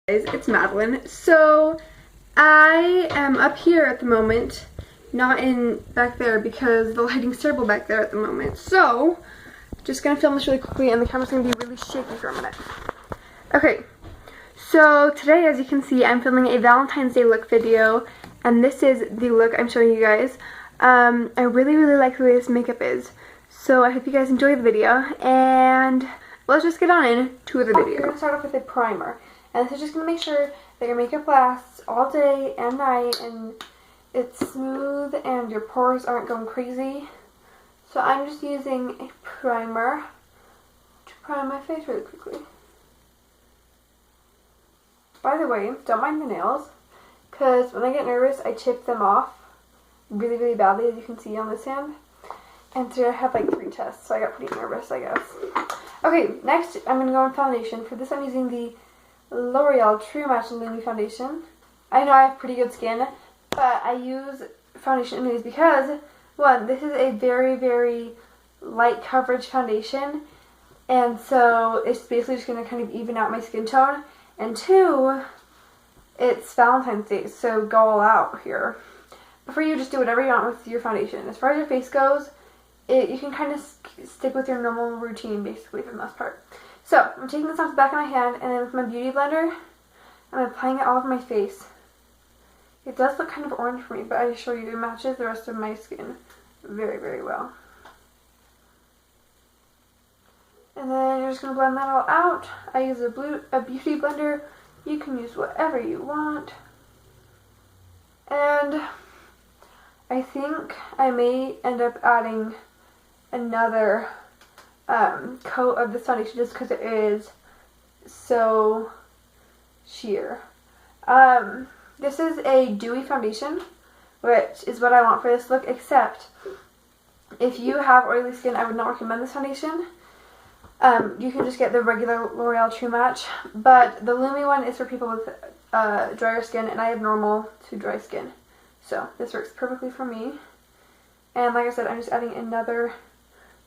It's Madeline. So I am up here at the moment, not in back there because the lighting's terrible back there at the moment. So just gonna film this really quickly and the camera's gonna be really shaky for a minute. Okay, so today, as you can see, I'm filming a Valentine's Day look video, and this is the look I'm showing you guys. I really like the way this makeup is, so I hope you guys enjoy the video, and let's just get on into the video. You're gonna start off with a primer. And this is just going to make sure that your makeup lasts all day and night and it's smooth and your pores aren't going crazy. So I'm just using a primer to prime my face really quickly. By the way, don't mind the nails, because when I get nervous I chip them off really badly, as you can see on this hand. And today I have like 3 tests, so I got pretty nervous, I guess. Okay, next I'm going to go on foundation. For this I'm using the L'Oreal True Match Lumi Foundation. I know I have pretty good skin, but I use foundation in these because, one, this is a very light coverage foundation, and so it's basically just going to kind of even out my skin tone, and 2, it's Valentine's Day, so go all out here. But for you, just do whatever you want with your foundation. As far as your face goes, you can kind of stick with your normal routine, basically, for the most part. So, I'm taking this off the back of my hand, and then with my beauty blender, I'm applying it all over my face. It does look kind of orange for me, but I assure you it matches the rest of my skin very well. And then you're just going to blend that all out. I use a beauty blender. You can use whatever you want. And I think I may end up adding another coat of this foundation just because it is so sheer. This is a dewy foundation, which is what I want for this look, except if you have oily skin, I would not recommend this foundation. You can just get the regular L'Oreal True Match, but the Lumi one is for people with drier skin, and I have normal to dry skin, so this works perfectly for me. And like I said, I'm just adding another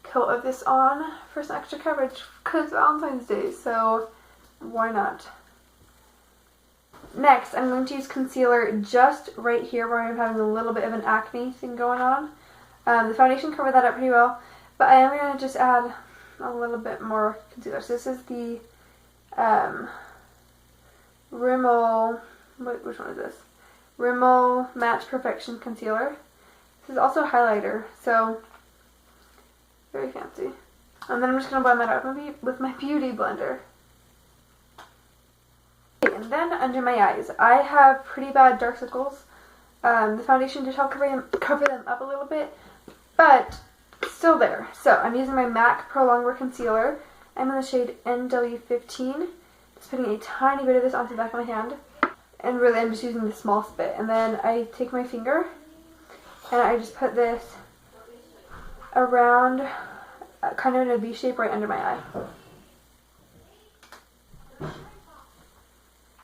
coat of this on for some extra coverage because it's Valentine's Day, so why not? Next, I'm going to use concealer just right here where I'm having a little bit of an acne thing going on. The foundation covered that up pretty well, but I am going to just add a little bit more concealer. So this is the Rimmel, which one is this? Rimmel Match Perfection Concealer. This is also a highlighter, so very fancy. And then I'm just going to blend that out with my beauty blender. Okay, and then under my eyes, I have pretty bad dark circles. The foundation did help cover them up a little bit, but still there. So I'm using my MAC Pro Longwear Concealer. I'm in the shade NW15. Just putting a tiny bit of this onto the back of my hand. And really I'm just using the small spit. And then I take my finger and I just put this around kind of in a V shape right under my eye.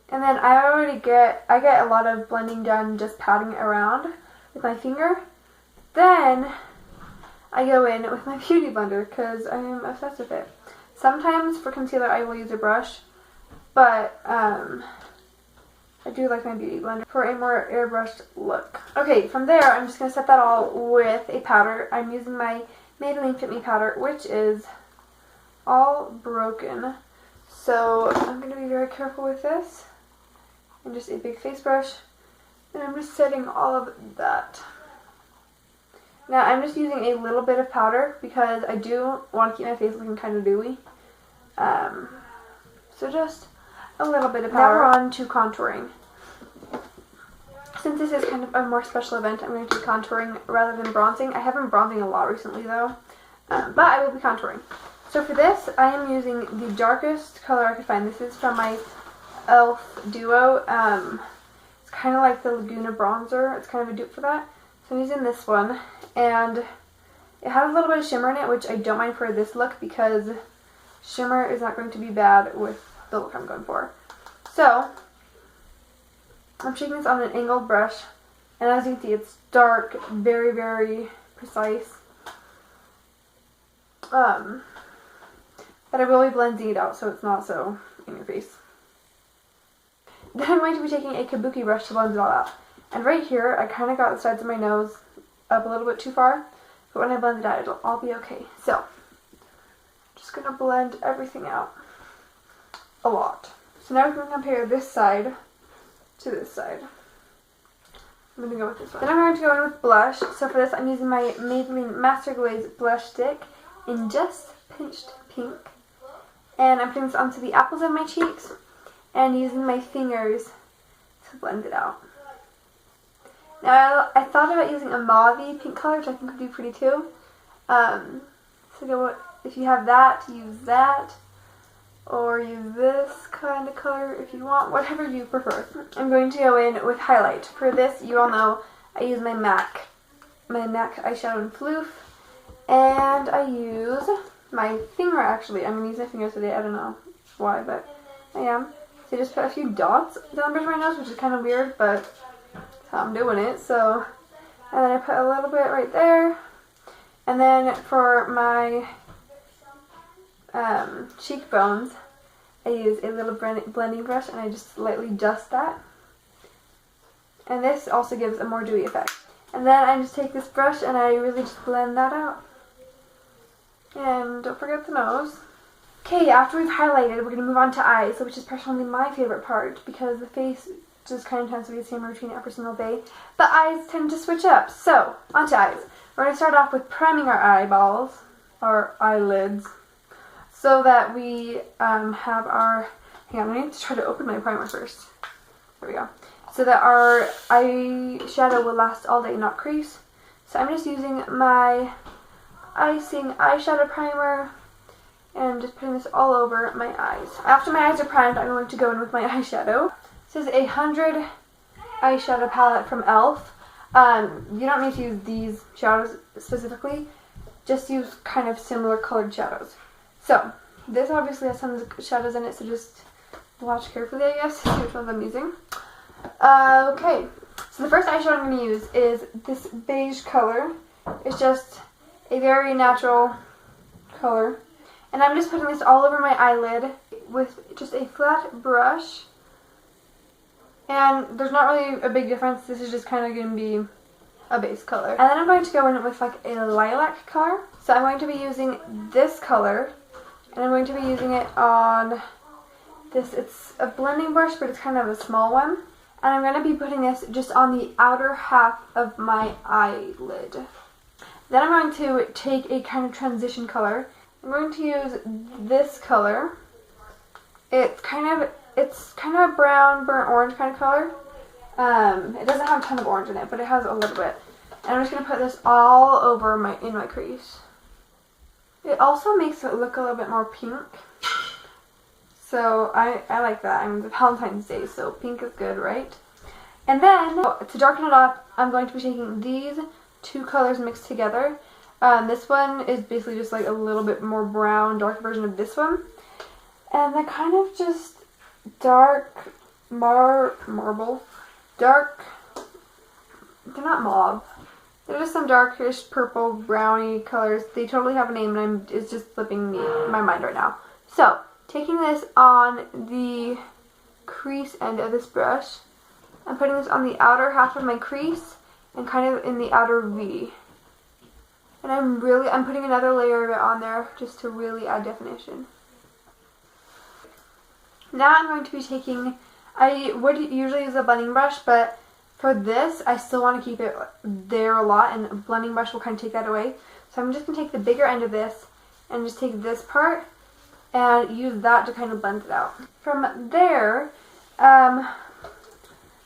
And then I get a lot of blending done just patting it around with my finger. Then I go in with my beauty blender because I am obsessed with it. Sometimes for concealer I will use a brush, but I do like my beauty blender for a more airbrushed look. Okay, from there I'm just going to set that all with a powder. I'm using my Maybelline Fit Me powder, which is all broken. So I'm going to be very careful with this. And just a big face brush. And I'm just setting all of that. Now I'm just using a little bit of powder because I do want to keep my face looking kind of dewy. So just a little bit of powder. Now we're on to contouring. Since this is kind of a more special event, I'm going to do contouring rather than bronzing. I have been bronzing a lot recently though, but I will be contouring. So for this, I am using the darkest color I could find. This is from my e.l.f. Duo. It's kind of like the Laguna bronzer. It's kind of a dupe for that. So I'm using this one, and it has a little bit of shimmer in it, which I don't mind for this look because shimmer is not going to be bad with the look I'm going for. So I'm shaking this on an angled brush, and as you can see, it's dark, very precise. But I will be blending it out so it's not so in your face. Then I'm going to be taking a kabuki brush to blend it all out. And right here, I kind of got the sides of my nose up a little bit too far, but when I blend it out, it'll all be okay. So, just going to blend everything out a lot. So now we can compare this side to this side. I'm going to go with this one. Then I'm going to go in with blush. So for this, I'm using my Maybelline Master Glaze blush stick in Just Pinched Pink. And I'm putting this onto the apples of my cheeks and using my fingers to blend it out. Now, I thought about using a mauve pink color, which I think would be pretty too. So if you have that, use that. Or use this kind of color if you want, whatever you prefer. I'm going to go in with highlight. For this, you all know I use my MAC eyeshadow in Floof. And I use my finger, actually. I'm going to use my finger today. I don't know why, but I am. So I just put a few dots down the bridge of my nose, which is kind of weird, but that's how I'm doing it. So, and then I put a little bit right there. And then for my cheekbones, I use a little blending brush and I just lightly dust that. And this also gives a more dewy effect. And then I just take this brush and I really just blend that out. And don't forget the nose. Okay, after we've highlighted, we're going to move on to eyes, which is personally my favorite part because the face just kind of tends to be the same routine every single day. But eyes tend to switch up. So, on to eyes. We're going to start off with priming our eyeballs, our eyelids, so that we have our, hang on, I need to try to open my primer first. There we go. So that our eyeshadow will last all day, not crease. So I'm just using my Icing eyeshadow primer and just putting this all over my eyes. After my eyes are primed, I'm going to go in with my eyeshadow. This is a 100 eyeshadow palette from e.l.f. You don't need to use these shadows specifically, just use kind of similar colored shadows. So, this obviously has some shadows in it, so just watch carefully, I guess, see which ones I'm using. Okay, so the first eyeshadow I'm going to use is this beige color. It's just a very natural color. And I'm just putting this all over my eyelid with just a flat brush. And there's not really a big difference. This is just kind of going to be a base color. And then I'm going to go in with like a lilac color. So I'm going to be using this color. And I'm going to be using it on this. It's a blending brush, but it's kind of a small one. And I'm going to be putting this just on the outer half of my eyelid. Then I'm going to take a kind of transition color. I'm going to use this color. It's kind of a brown, burnt orange kind of color. It doesn't have a ton of orange in it, but it has a little bit. And I'm just going to put this all over in my crease. It also makes it look a little bit more pink. So I like that. I mean, it's Valentine's Day, so pink is good, right? And then, to darken it up, I'm going to be taking these two colors mixed together. This one is basically just like a little bit more brown, dark version of this one. And they're kind of just dark marble. Dark, they're not mauve. They're just some darkish purple, browny colors. They totally have a name and it's just slipping my mind right now. So, taking this on the crease end of this brush, I'm putting this on the outer half of my crease and kind of in the outer V. And I'm putting another layer of it on there just to really add definition. Now I'm going to be taking, I would usually use a blending brush, but for this, I still want to keep it there a lot, and a blending brush will kind of take that away. So I'm just going to take the bigger end of this and just take this part and use that to kind of blend it out. From there,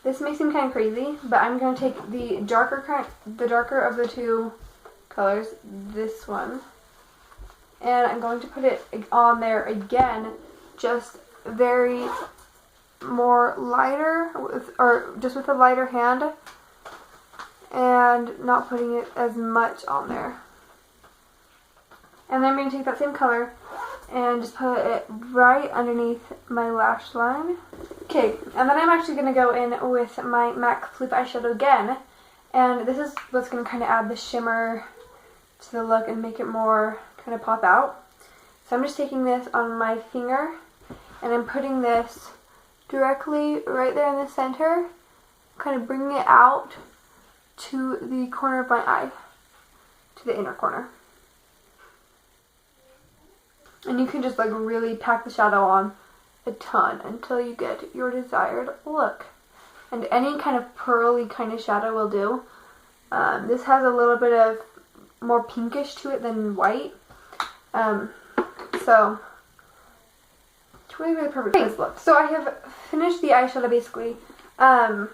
this may seem kind of crazy, but I'm going to take the darker of the two colors, this one, and I'm going to put it on there again, just very more lighter, or just with a lighter hand, and not putting it as much on there. And then I'm going to take that same color and just put it right underneath my lash line. Okay, and then I'm actually going to go in with my MAC Flip eyeshadow again, and this is what's going to kind of add the shimmer to the look and make it more kind of pop out. So I'm just taking this on my finger and I'm putting this directly right there in the center, kind of bringing it out to the corner of my eye, to the inner corner. And you can just like really pack the shadow on a ton until you get your desired look. And any kind of pearly kind of shadow will do. This has a little bit of more pinkish to it than white. So it's really, really perfect for this look. So I have finished the eyeshadow basically. Now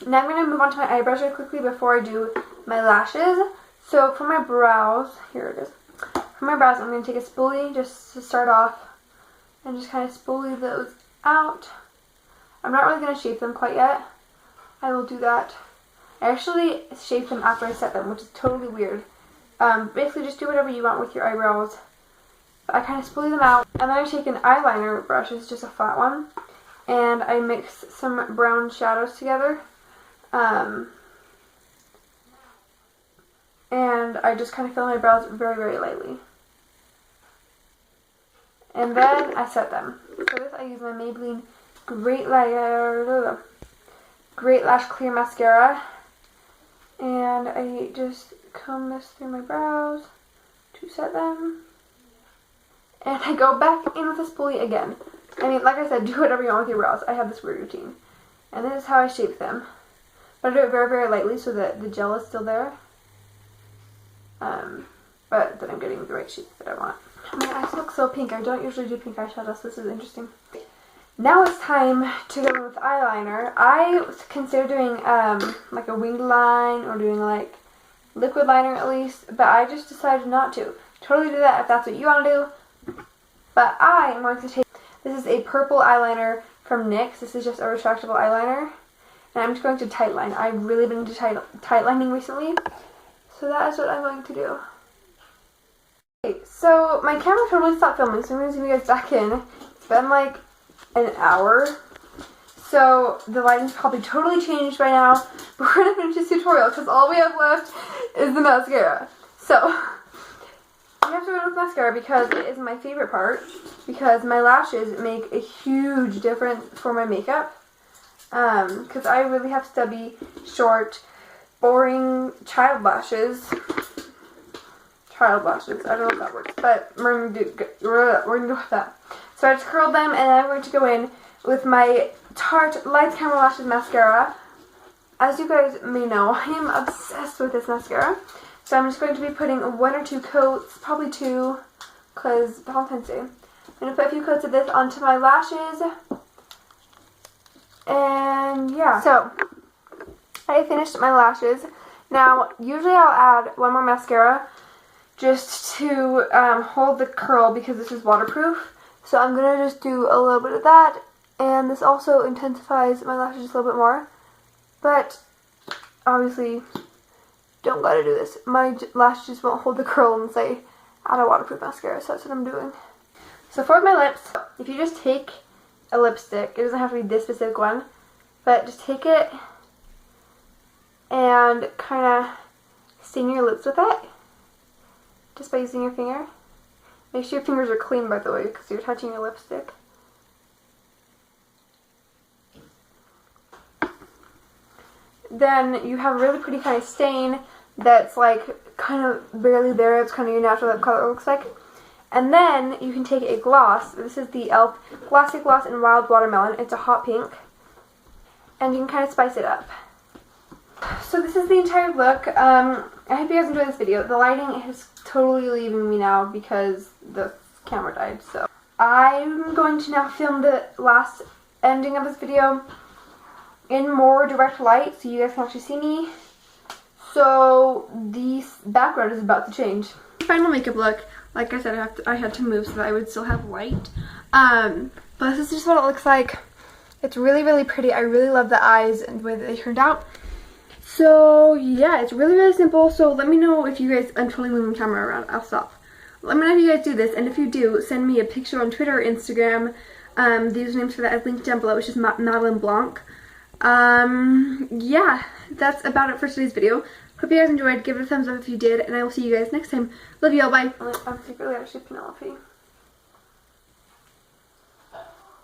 I'm going to move on to my eyebrows really quickly before I do my lashes. So for my brows, here it is. For my brows, I'm going to take a spoolie just to start off and just kind of spoolie those out. I'm not really going to shape them quite yet. I will do that. I actually shape them after I set them, which is totally weird. Basically, just do whatever you want with your eyebrows. I kind of spoolie them out. And then I take an eyeliner brush, it's just a flat one. And I mix some brown shadows together. And I just kind of fill my brows very, very lightly. And then I set them. For this, I use my Maybelline Great Lash Clear Mascara. And I just comb this through my brows to set them. And I go back in with a spoolie again. I mean, like I said, do whatever you want with your brows. I have this weird routine. And this is how I shape them. But I do it very, very lightly so that the gel is still there. But that I'm getting the right shape that I want. My eyes look so pink. I don't usually do pink eyeshadow, so this is interesting. Now it's time to go with eyeliner. I consider doing like a winged line or doing like liquid liner at least, but I just decided not to. Totally do that if that's what you want to do. But I am going to take, this is a purple eyeliner from NYX. This is just a retractable eyeliner. And I'm just going to tight line. I've really been into tight lining recently. So that is what I'm going to do. Okay, so my camera totally stopped filming, so I'm going to zoom you guys back in. It's been like an hour. So the lighting's probably totally changed by now. But we're going to finish this tutorial because all we have left is the mascara. So we have to go with mascara because it is my favorite part. Because my lashes make a huge difference for my makeup. Because I really have stubby, short, boring child lashes. I don't know if that works, but we're gonna go with that. So I just curled them, and I'm going to go in with my Tarte Lights Camera Lashes mascara. As you guys may know, I am obsessed with this mascara. So I'm just going to be putting 1 or 2 coats, probably 2, because Valentine's Day. I'm going to put a few coats of this onto my lashes. And yeah, so I finished my lashes. Now, usually I'll add 1 more mascara just to hold the curl because this is waterproof. So I'm going to just do a little bit of that. And this also intensifies my lashes a little bit more. But obviously, don't gotta do this. My lashes won't hold the curl unless I add a waterproof mascara. So that's what I'm doing. So for my lips, if you just take a lipstick, it doesn't have to be this specific one, but just take it and kind of stain your lips with it. Just by using your finger. Make sure your fingers are clean, by the way, because you're touching your lipstick. Then you have a really pretty kind of stain that's like kind of barely there. It's kind of your natural lip color, it looks like. And then you can take a gloss. This is the e.l.f. Glossy Gloss in Wild Watermelon. It's a hot pink. And you can kind of spice it up. So this is the entire look. I hope you guys enjoyed this video. The lighting is totally leaving me now because the camera died. So I'm going to now film the last ending of this video in more direct light so you guys can actually see me. So the background is about to change. Final makeup look. Like I said, I had to move so that I would still have light. But this is just what it looks like. It's really, really pretty. I really love the eyes and the way that they turned out. So yeah, it's really, really simple. So let me know if you guys, I'm totally moving the camera around. I'll stop. Let me know if you guys do this. And if you do, send me a picture on Twitter or Instagram. The usernames for that is linked down below. It's just Madeline Blanc. Yeah, that's about it for today's video. Hope you guys enjoyed. Give it a thumbs up if you did, and I will see you guys next time. Love you all. Bye. I'm secretly actually Penelope.